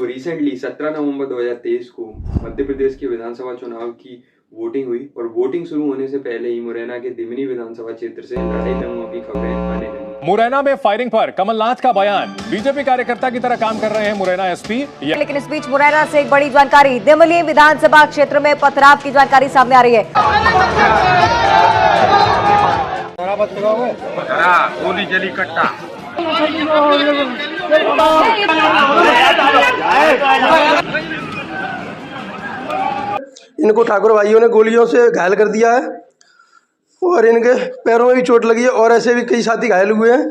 तो रिसेंटली 17 नवंबर 2023 को मध्य प्रदेश के विधानसभा चुनाव की वोटिंग हुई और वोटिंग शुरू होने से पहले ही मुरैना के दिमनी विधानसभा क्षेत्र से लड़ाई दंगों की खबरें आने लगी। मुरैना में फायरिंग पर कमलनाथ का बयान, बीजेपी कार्यकर्ता की तरह काम कर रहे हैं मुरैना एसपी। लेकिन इस बीच मुरैना से एक बड़ी जानकारी, दिमनी विधानसभा क्षेत्र में पथराव की जानकारी सामने आ रही है। गोली चली कट्टा। इनको ठाकुर भाइयों ने गोलियों से घायल कर दिया है और इनके पैरों में भी चोट लगी है और ऐसे भी कई साथी घायल हुए हैं।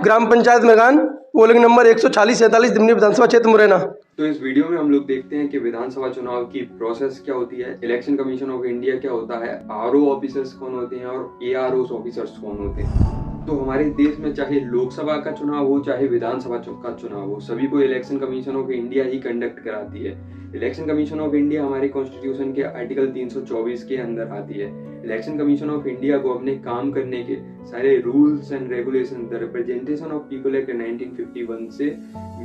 ग्राम पंचायत मैदान, पोलिंग नंबर 146-47, दिमनी विधानसभा क्षेत्र मुरैना। तो इस वीडियो में हम लोग देखते हैं कि विधानसभा चुनाव की प्रोसेस क्या होती है, इलेक्शन कमीशन ऑफ इंडिया क्या होता है, आरओ ऑफिसर्स कौन होते हैं और एआरओ ऑफिसर्स कौन होते हैं। तो हमारे देश में चाहे लोकसभा का चुनाव हो चाहे विधानसभा का चुनाव हो, सभी को election commission of India he conduct कराती है। इलेक्शन कमीशन ऑफ इंडिया हमारे कॉन्स्टिट्यूशन के आर्टिकल 324 के अंदर आती है। इलेक्शन कमीशन ऑफ इंडिया को अपने काम करने के सारे rules and regulation the representation of people act 1951 से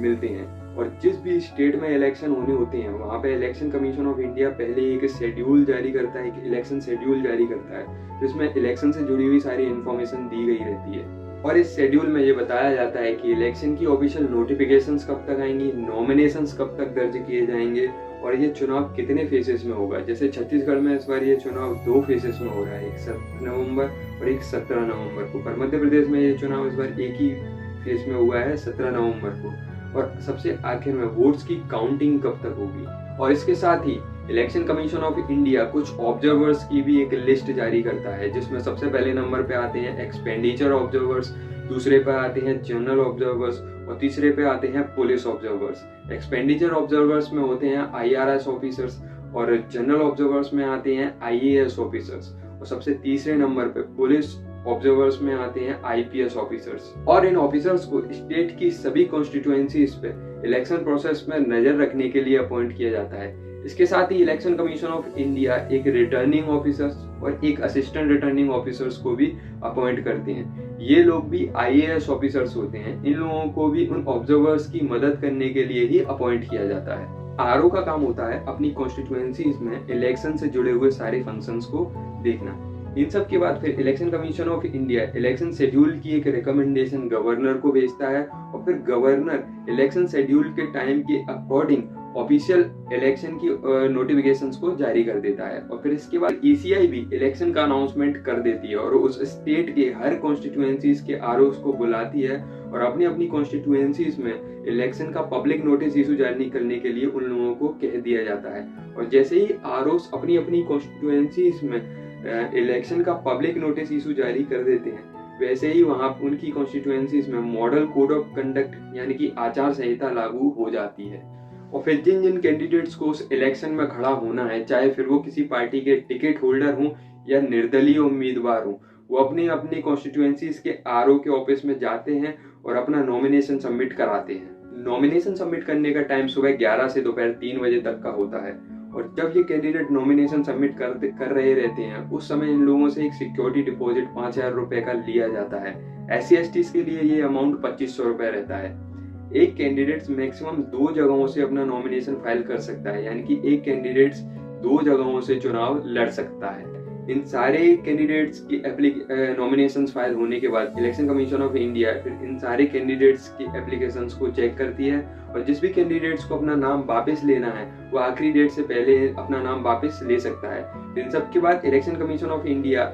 मिलते हैं और जिस भी स्टेट में इलेक्शन होने होते हैं वहाँ पे इलेक्शन कमीशन ऑफ इंडिया पहले एक शेड्यूल जारी करता है, एक इलेक्शन शेड्यूल जारी करता है जिसमें इलेक्शन से जुड़ी हुई सारी इन्फॉर्मेशन दी गई रहती है और इस शेड्यूल में ये बताया जाता है कि इलेक्शन की ऑफिशियल नोटिफिकेशंस कब तक आएंगी, नॉमिनेशंस कब तक दर्ज किए जाएंगे और ये चुनाव कितने फेजेस में होगा। जैसे छत्तीसगढ़ में इस बार ये चुनाव 2 फेजेस में हो रहा है, एक 7 नवंबर और एक 17 नवंबर को। पर मध्य प्रदेश में ये चुनाव इस बार एक ही फेज में हुआ है 17 नवंबर को। और सबसे आखिर में वोट्स की काउंटिंग कब तक होगी। और इसके साथ ही इलेक्शन कमीशन ऑफ इंडिया कुछ ऑब्जर्वर्स की भी एक लिस्ट जारी करता है जिसमें सबसे पहले नंबर पे आते हैं एक्सपेंडिचर ऑब्जर्वर्स, दूसरे पे आते हैं जनरल ऑब्जर्वर्स और तीसरे पे आते हैं पुलिस ऑब्जर्वर्स। एक्सपेंडिचर ऑब्जर्वर्स में होते हैं IRS ऑफिसर्स और जनरल ऑब्जर्वर्स में आते हैं IAS ऑफिसर्स और सबसे तीसरे नंबर पे पुलिस ऑब्जर्वर्स में आते हैं IPS ऑफिसर्स। और इन ऑफिसर्स को स्टेट की सभी कॉन्स्टिट्यूएंसीज पे इलेक्शन प्रोसेस में नजर रखने के लिए अपॉइंट किया जाता है। इसके साथ ही इलेक्शन कमीशन ऑफ इंडिया एक रिटर्निंग ऑफिसर्स और एक असिस्टेंट रिटर्निंग ऑफिसर्स को भी अपॉइंट करते हैं। ये लोग भी IAS ऑफिसर्स होते हैं। इन लोगों को भी उन ऑब्जर्वर्स की मदद करने के लिए ही अपॉइंट किया जाता है। आरओ का काम होता है अपनी कॉन्स्टिट्यूएंसीज में इलेक्शन से जुड़े हुए सारे फंक्शंस को देखना। इन सब के बाद फिर election commission of India election schedule की एक रिकमेंडेशन गवर्नर को भेजता है और फिर गवर्नर इलेक्शन शेड्यूल के टाइम के अकॉर्डिंग ऑफिशियल इलेक्शन की नोटिफिकेशंस को जारी कर देता है। और फिर इसके बाद ECI भी इलेक्शन का अनाउंसमेंट कर देती है और उस स्टेट के हर कॉन्स्टिट्यूएंसीज के आरओस को बुलाती है और अपनी अपनी कॉन्स्टिट्यूएंसीज में इलेक्शन का पब्लिक नोटिस इशू जारी करने के लिए उन लोगों को कह दिया जाता है। और जैसे ही आरओस अपनी अपनी कॉन्स्टिट्यूएंसीज में इलेक्शन का पब्लिक नोटिस इशू जारी कर देते हैं, वैसे ही वहां उनकी कॉन्स्टिट्यूएंसीज में मॉडल कोड ऑफ कंडक्ट यानी कि आचार संहिता लागू हो जाती है। और फिर जिन जिन कैंडिडेट्स को उस इलेक्शन में खड़ा होना है, चाहे फिर वो किसी पार्टी के टिकट होल्डर हों या निर्दलीय उम्मीदवार हों, वो अपनी अपनी कॉन्स्टिट्यूएंसीज के आरओ के ऑफिस में जाते हैं और अपना नॉमिनेशन सबमिट कराते हैं। नॉमिनेशन सबमिट करने का टाइम सुबह 11 से दोपहर 3 बजे तक का होता है और जब ये कैंडिडेट नॉमिनेशन सबमिट कर रहे रहते हैं उस समय इन लोगों से एक सिक्योरिटी डिपॉजिट 5,000 रुपए का लिया जाता है। SC/ST के लिए ये अमाउंट 2,500 रुपए रहता है। एक कैंडिडेट मैक्सिमम 2 जगहों से अपना नॉमिनेशन फाइल कर सकता है, यानी कि एक कैंडिडेट 2 जगहों से चुनाव लड़ सकता है। इन सारे कैंडिडेट्स की नॉमिनेशन फाइल होने के बाद इलेक्शन कमीशन ऑफ इंडिया फिर इन सारे कैंडिडेट्स की एप्लीकेशंस को चेक करती है और जिस भी कैंडिडेट्स को अपना नाम वापस लेना है वो आखिरी डेट से पहले अपना नाम वापस ले सकता है। इन सब के बाद इलेक्शन कमीशन ऑफ इंडिया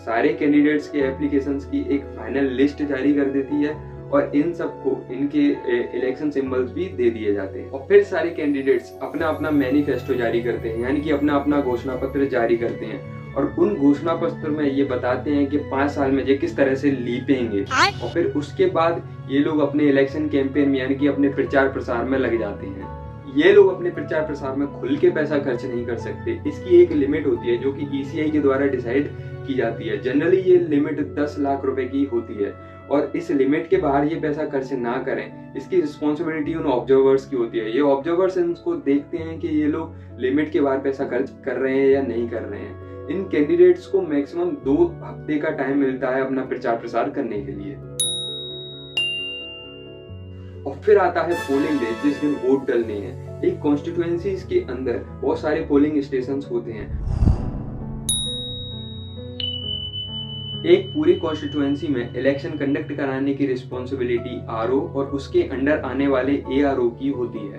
सारे कैंडिडेट्स के एप्लीकेशंस की एक फाइनल लिस्ट जारी कर देती है और इन सबको इनके इलेक्शन सिंबल्स भी दे दिए जाते हैं। और फिर सारे कैंडिडेट्स अपना अपना मैनिफेस्टो जारी करते हैं, यानी कि अपना अपना घोषणा पत्र जारी करते हैं और उन घोषणा पत्र में ये बताते हैं कि 5 साल में ये किस तरह से लीपेंगे। और फिर उसके बाद ये लोग अपने इलेक्शन कैंपेन में यानी कि अपने प्रचार प्रसार में लग जाते हैं। ये लोग अपने प्रचार प्रसार में खुल के पैसा खर्च नहीं कर सकते। इसकी एक लिमिट होती है जो कि ECI के द्वारा डिसाइड की जाती है। जनरली ये लिमिट 10 लाख रुपए की होती है और इस लिमिट के बाहर ये पैसा खर्च ना करें, इसकी रिस्पॉन्सिबिलिटी उन ऑब्जर्वर्स की होती है। ये ऑब्जर्वर्स इनको देखते हैं कि ये लोग लिमिट के बाहर पैसा खर्च कर रहे हैं या नहीं कर रहे हैं। इन कैंडिडेट्स को मैक्सिमम 2 हफ्ते का टाइम मिलता है अपना प्रचार प्रसार करने के लिए। और फिर आता है पोलिंग डे, जिस दिन वोट डलने हैं। एक कॉन्स्टिट्यूएंसीज के अंदर बहुत सारे पोलिंग स्टेशंस होते हैं। एक पूरी कॉन्स्टिट्यूएंसी में इलेक्शन कंडक्ट कराने की रिस्पॉन्सिबिलिटी आरओ और उसके अंडर आने वाले एआरओ की होती है।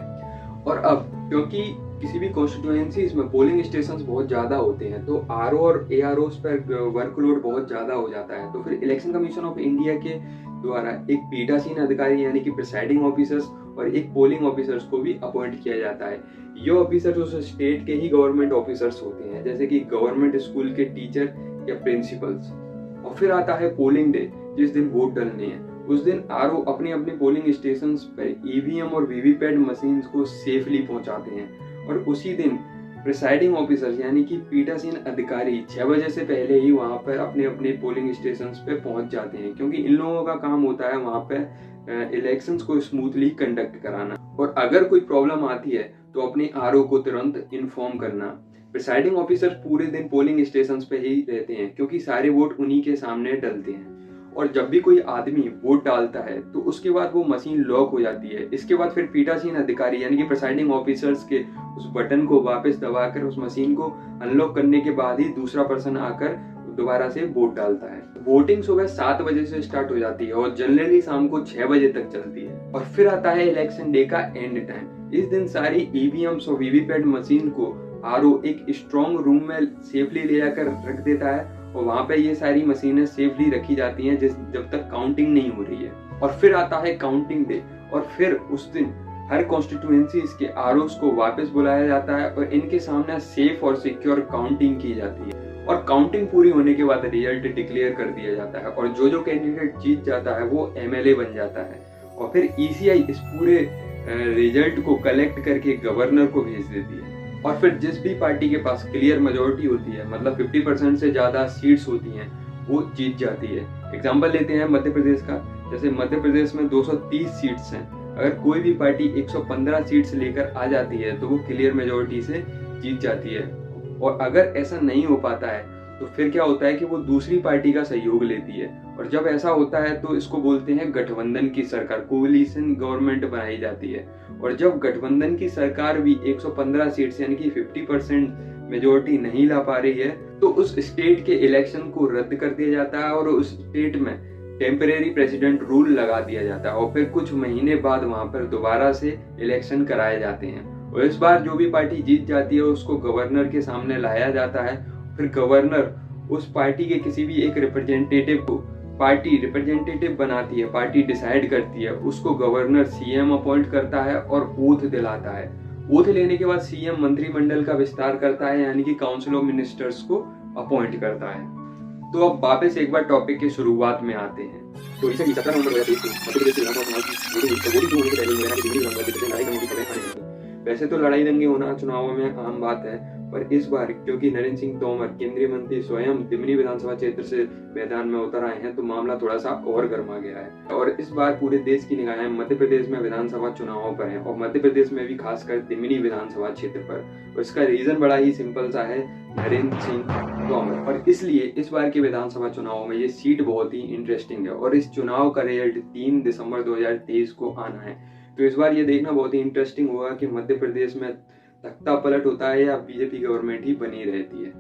और अब क्योंकि किसी भी कॉन्स्टिट्यूएंसीज में पोलिंग स्टेशंस बहुत ज्यादा होते हैं, तो आरओ और एआरओ पर वर्कलोड बहुत ज्यादा हो जाता है। तो फिर इलेक्शन कमीशन ऑफ इंडिया के द्वारा एक पीठासीन अधिकारी यानी कि प्रिसाइडिंग ऑफिसर्स और एक पोलिंग ऑफिसर्स को भी अपॉइंट किया जाता है। ये ऑफिसर्स उस स्टेट के ही गवर्नमेंट ऑफिसर्स होते हैं, जैसे कि गवर्नमेंट स्कूल के टीचर या प्रिंसिपल्स। और फिर आता है पोलिंग डे, जिस दिन वोट डलने हैं। उस दिन आरओ अपने अपने पोलिंग स्टेशंस पर ईवीएम और वीवीपैट मशीन्स को सेफली पहुंचाते हैं। और उसी दिन प्रिसाइडिंग ऑफिसर्स यानी कि पीठासीन अधिकारी 6 बजे से पहले ही वहां पर अपने अपने पोलिंग स्टेशंस पे पहुंच जाते हैं, क्योंकि इन लोगों का काम होता है वहां पर इलेक्शंस को स्मूथली कंडक्ट कराना। और अगर कोई प्रॉब्लम आती है तो अपने आरओ को तुरंत इन्फॉर्म करना। प्रिसाइडिंग ऑफिसर पूरे दिन पोलिंग स्टेशंस पे ही रहते हैं, क्योंकि सारे वोट उन्हीं के सामने डलते हैं। और जब भी कोई आदमी वोट डालता है तो उसके बाद वो मशीन लॉक हो जाती है। इसके बाद फिर पीठासीन अधिकारी यानी कि प्रिसाइडिंग ऑफिसर्स के उस बटन को वापस दबाकर उस मशीन को अनलॉक करने के बाद ही दूसरा पर्सन आकर दोबारा से वोट डालता है। वोटिंग सुबह 7 बजे से स्टार्ट हो जाती है और जनरली शाम को 6 बजे तक चलती है। और फिर आता है इलेक्शन डे का एंड टाइम। इस दिन सारी ईवीएम्स और वीवीपैट मशीन को आरओ एक स्ट्रॉन्ग रूम में सेफली ले जाकर रख देता है और वहां पे ये सारी मशीनें सेफली रखी जाती हैं जब तक काउंटिंग नहीं हो रही है। और फिर आता है काउंटिंग डे, और फिर उस दिन हर कॉन्स्टिट्यूएंसीज के आरओस को वापस बुलाया जाता है और इनके सामने सेफ और सिक्योर काउंटिंग की जाती है। और काउंटिंग पूरी होने के बाद रिजल्ट डिक्लेयर कर दिया जाता है और जो कैंडिडेट जीत जाता है वो एमएलए बन जाता है। और फिर ईसीआई इस पूरे रिजल्ट को कलेक्ट करके गवर्नर को भेज देती है। और फिर जिस भी पार्टी के पास क्लियर मेजोरिटी होती है, मतलब 50% से ज्यादा सीट्स होती हैं, वो जीत जाती है। एग्जाम्पल लेते हैं मध्य प्रदेश का। जैसे मध्य प्रदेश में 230 सीट्स हैं। अगर कोई भी पार्टी 115 सीट्स लेकर आ जाती है तो वो क्लियर मेजोरिटी से जीत जाती है। और अगर ऐसा नहीं हो पाता है तो फिर क्या होता है कि वो दूसरी पार्टी का सहयोग लेती है। और जब ऐसा होता है तो इसको बोलते हैं गठबंधन की सरकार, कोलिशन गवर्नमेंट बनाई जाती है। और जब गठबंधन की सरकार भी 115 सीट्स यानी कि 50% मेजोरिटी नहीं ला पा रही है तो उस स्टेट के इलेक्शन को रद्द कर दिया जाता है और उस स्टेट में टेम्परेरी प्रेसिडेंट रूल लगा दिया जाता है। और फिर कुछ महीने बाद वहां पर दोबारा से इलेक्शन कराए जाते हैं। और इस बार जो भी पार्टी जीत जाती है उसको गवर्नर के सामने लाया जाता है। फिर गवर्नर उस पार्टी के किसी भी एक रिप्रेजेंटेटिव को पार्टी रिप्रेजेंटेटिव बनाती है, पार्टी डिसाइड करती है, उसको गवर्नर सीएम अपॉइंट करता है और ओथ दिलाता है। ओथ लेने के बाद सीएम मंत्रिमंडल का विस्तार करता है यानी कि काउंसिल ऑफ मिनिस्टर्स को अपॉइंट करता है। तो अब वापस एक बार टॉपिक के शुरुआत में आते हैं। तो रिसेंटली 17 नवंबर 2023 वैसे तो लड़ाई दंगे होना चुनावों में आम बात है, पर इस बार क्योंकि नरेंद्र सिंह तोमर केंद्रीय मंत्री स्वयं दिमनी विधानसभा क्षेत्र से मैदान में उतर आए हैं तो मामला थोड़ा सा और गर्मा गया है। और इस बार पूरे देश की निगाहें मध्य प्रदेश में विधानसभा चुनावों पर हैं और मध्य प्रदेश में भी खासकर दिमनी विधानसभा क्षेत्र पर। इसका रीजन बड़ा ही सिंपल सा है, नरेंद्र सिंह तोमर। और इसलिए इस बार के विधानसभा चुनाव में ये सीट बहुत ही इंटरेस्टिंग है और इस चुनाव का रिजल्ट 3 दिसंबर 2023 को आना है। तो इस बार ये देखना बहुत ही इंटरेस्टिंग होगा कि मध्य प्रदेश में तख्ता पलट होता है या बीजेपी गवर्नमेंट ही बनी रहती है।